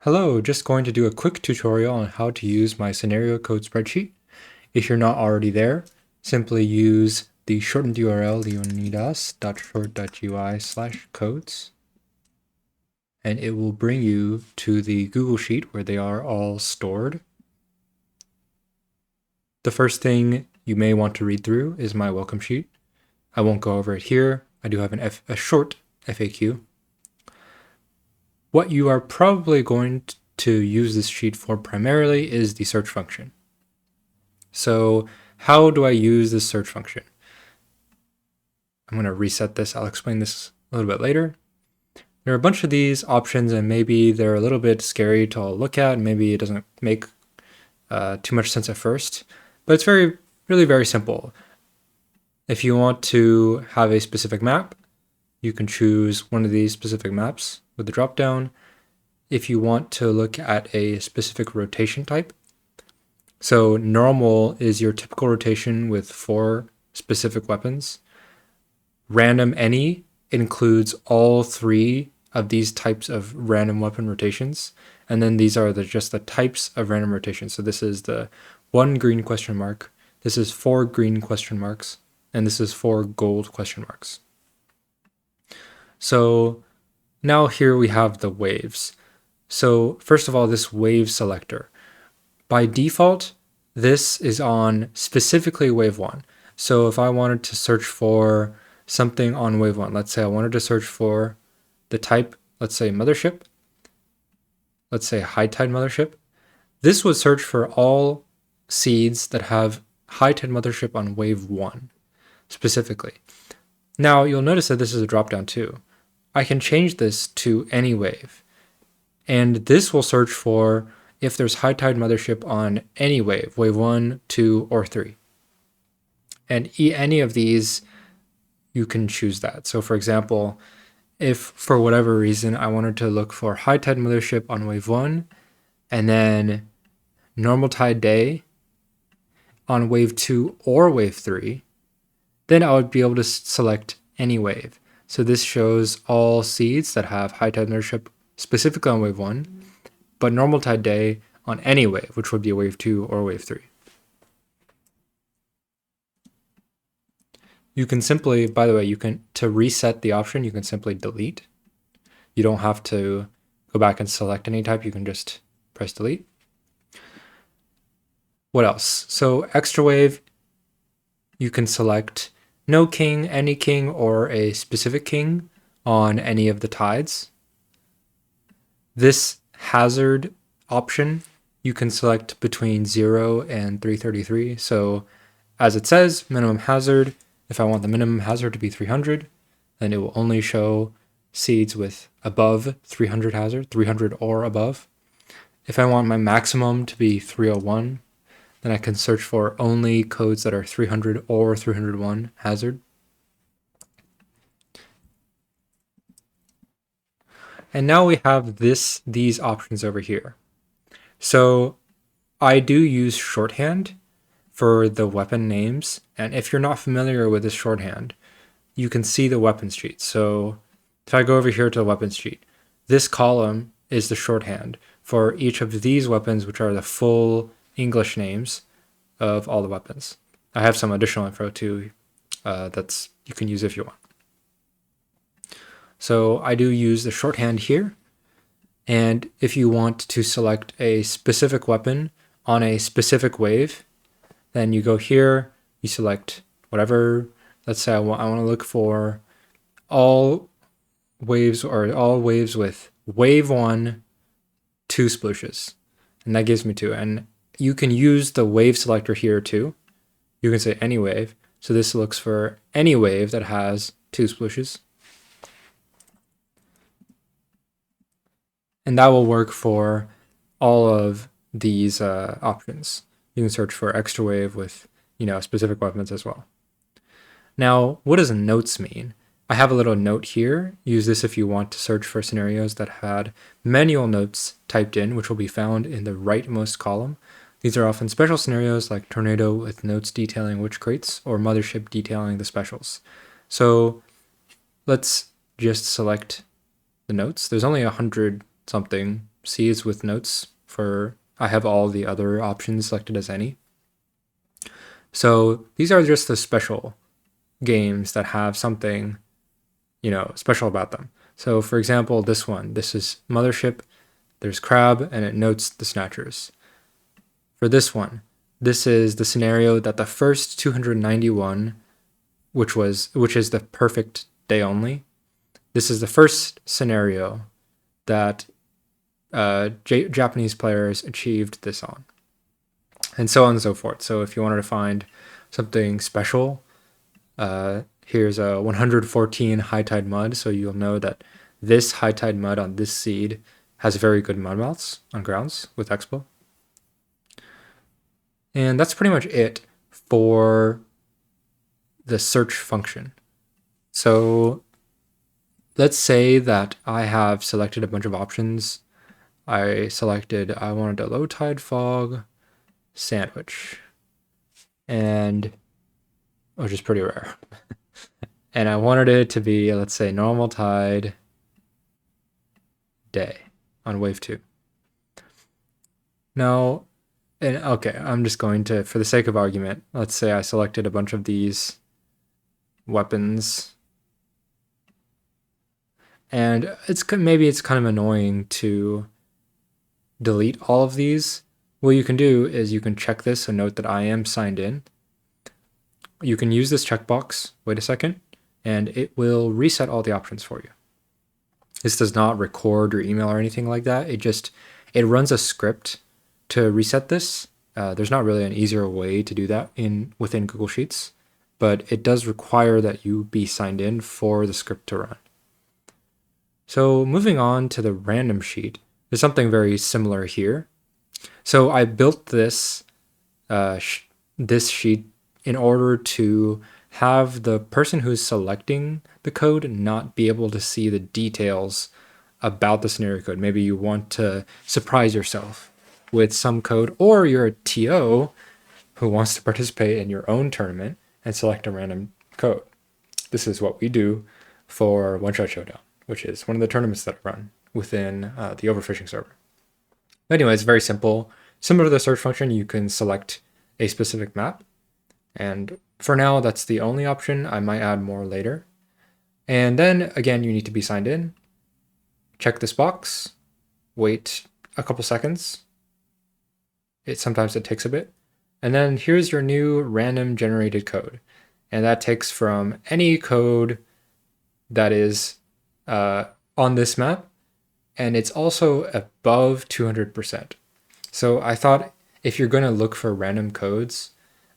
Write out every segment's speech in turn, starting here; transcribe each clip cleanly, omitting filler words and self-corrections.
Hello, just going to do a quick tutorial on how to use my scenario code spreadsheet. If you're not already there, simply use the shortened URL leonidas.short.ui/codes, and it will bring you to the Google Sheet where they are all stored. The first thing you may want to read through is my welcome sheet. I won't go over it here. I do have a short FAQ. What you are probably going to use this sheet for primarily is the search function. So how do I use this search function? I'm going to reset this. I'll explain this a little bit later. There are a bunch of these options, and maybe they're a little bit scary to all look at. Maybe it doesn't make too much sense at first, but it's really very simple. If you want to have a specific map, you can choose one of these specific maps with the dropdown. If you want to look at a specific rotation type, so normal is your typical rotation with 4 specific weapons. Random any includes all 3 of these types of random weapon rotations. And then these are just the types of random rotations. So this is the 1 green question mark, this is 4 green question marks, and this is 4 gold question marks. So now here we have the waves. So first of all, this wave selector. By default, this is on specifically wave 1. So if I wanted to search for something on wave 1, let's say I wanted to search for the type, let's say mothership, let's say high tide mothership, this would search for all seeds that have high tide mothership on wave 1 specifically. Now you'll notice that this is a dropdown too. I can change this to any wave, and this will search for if there's high tide mothership on any wave 1, 2, or 3. And any of these, you can choose that. So for example, if for whatever reason I wanted to look for high tide mothership on wave 1 and then normal tide day on wave 2 or wave 3, then I would be able to select any wave. So this shows all seeds that have high tide mothership specifically on wave 1, but normal tide day on any wave, which would be a wave 2 or wave 3. You can simply, by the way, to reset the option, you can simply delete. You don't have to go back and select any type. You can just press delete. What else? So extra wave, you can select no king, any king, or a specific king on any of the tides. This hazard option, you can select between 0 and 333. So as it says, minimum hazard, if I want the minimum hazard to be 300, then it will only show seeds with above 300 hazard, 300 or above. If I want my maximum to be 301, then I can search for only codes that are 300 or 301 hazard. And now we have these options over here. So I do use shorthand for the weapon names. And if you're not familiar with this shorthand, you can see the weapons sheet. So if I go over here to the weapons sheet, this column is the shorthand for each of these weapons, which are the full English names of all the weapons. I have some additional info too that's you can use if you want. So I do use the shorthand here. And if you want to select a specific weapon on a specific wave, then you go here, you select whatever. Let's say I want to look for all waves with wave 1, 2 splooshes. And that gives me 2. And you can use the wave selector here too. You can say any wave. So this looks for any wave that has 2 splooshes. And that will work for all of these options. You can search for extra wave with, specific weapons as well. Now, what does notes mean? I have a little note here. Use this if you want to search for scenarios that had manual notes typed in, which will be found in the rightmost column. These are often special scenarios like Tornado with notes detailing which crates or Mothership detailing the specials. So let's just select the notes. There's only 100 something seeds with notes for, I have all the other options selected as any. So these are just the special games that have something, special about them. So for example, this is Mothership, there's Crab, and it notes the Snatchers. For this one, this is the scenario that the first 291, which is the perfect day only. This is the first scenario that Japanese players achieved this on, and so on and so forth. So if you wanted to find something special, here's a 114 high tide mud, so you'll know that this high tide mud on this seed has very good mud mounts on grounds with Expo. And that's pretty much it for the search function. So let's say that I have selected a bunch of options. I wanted a low tide fog sandwich, and which is pretty rare. And I wanted it to be, let's say, normal tide day on wave 2. Now, and okay, I'm just going to, for the sake of argument, let's say I selected a bunch of these weapons, and maybe it's kind of annoying to delete all of these. What you can do is you can check this and note that I am signed in. You can use this checkbox, wait a second, and it will reset all the options for you. This does not record your email or anything like that. It runs a script to reset this. There's not really an easier way to do that within Google Sheets, but it does require that you be signed in for the script to run. So moving on to the random sheet, there's something very similar here. So I built this sheet in order to have the person who's selecting the code not be able to see the details about the scenario code. Maybe you want to surprise yourself with some code, or you're a TO who wants to participate in your own tournament and select a random code. This is what we do for One Shot Showdown, which is one of the tournaments that I run within the overfishing server. Anyway, it's very simple. Similar to the search function, you can select a specific map. And for now, that's the only option. I might add more later. And then again, you need to be signed in. Check this box. Wait a couple seconds. Sometimes it takes a bit. And then here's your new random generated code. And that takes from any code that is on this map. And it's also above 200%. So I thought if you're going to look for random codes,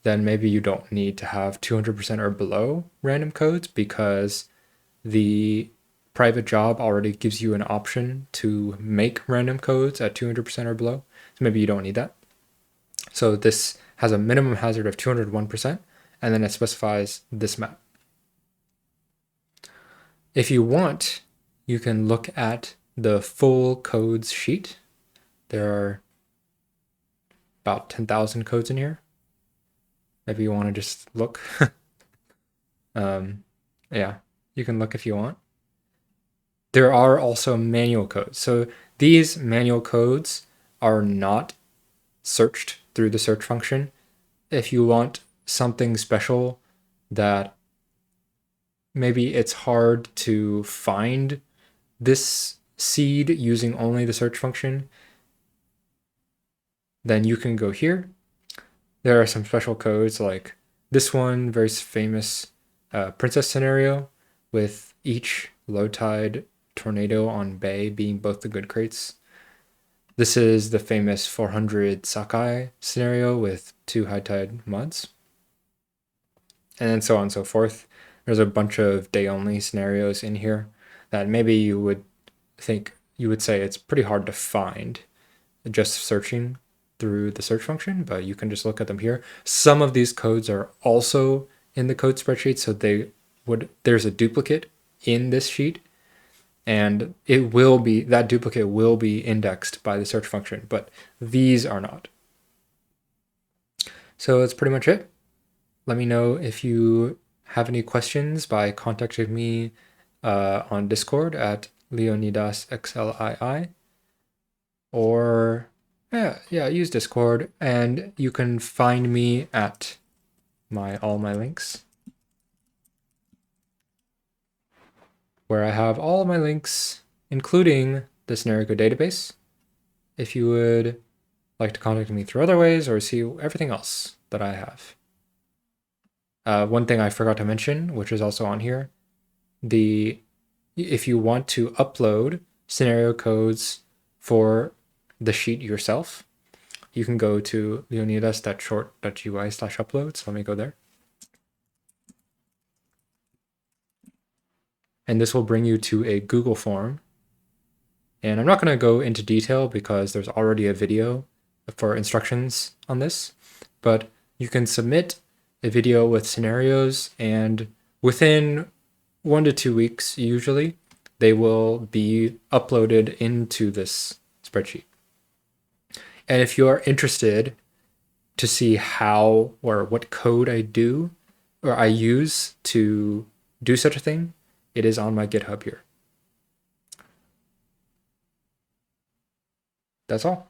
then maybe you don't need to have 200% or below random codes, because the private job already gives you an option to make random codes at 200% or below. So maybe you don't need that. So this has a minimum hazard of 201%, and then it specifies this map. If you want, you can look at the full codes sheet. There are about 10,000 codes in here. Maybe you want to just look. Yeah, you can look if you want. There are also manual codes. So these manual codes are not searched through the search function. If you want something special that maybe it's hard to find this seed using only the search function, then you can go here. There are some special codes like this one, very famous princess scenario with each low tide tornado on bay being both the good crates. This is the famous 400 Sakai scenario with 2 high tide muds. And so on and so forth. There's a bunch of day only scenarios in here that maybe you would say it's pretty hard to find just searching through the search function, but you can just look at them here. Some of these codes are also in the code spreadsheet, so there's a duplicate in this sheet, and that duplicate will be indexed by the search function, but these are not. So that's pretty much it. Let me know if you have any questions by contacting me on Discord at LeonidasXLII. or yeah, use Discord, and you can find me at all my links, where I have all of my links, including the scenario code database, if you would like to contact me through other ways or see everything else that I have. One thing I forgot to mention, which is also on here, if you want to upload scenario codes for the sheet yourself, you can go to leonidas.short.ui/upload. So let me go there. And this will bring you to a Google form. And I'm not going to go into detail because there's already a video for instructions on this, but you can submit a video with scenarios, and within 1 to 2 weeks, usually, they will be uploaded into this spreadsheet. And if you are interested to see how or what code I do or I use to do such a thing, it is on my GitHub here. That's all.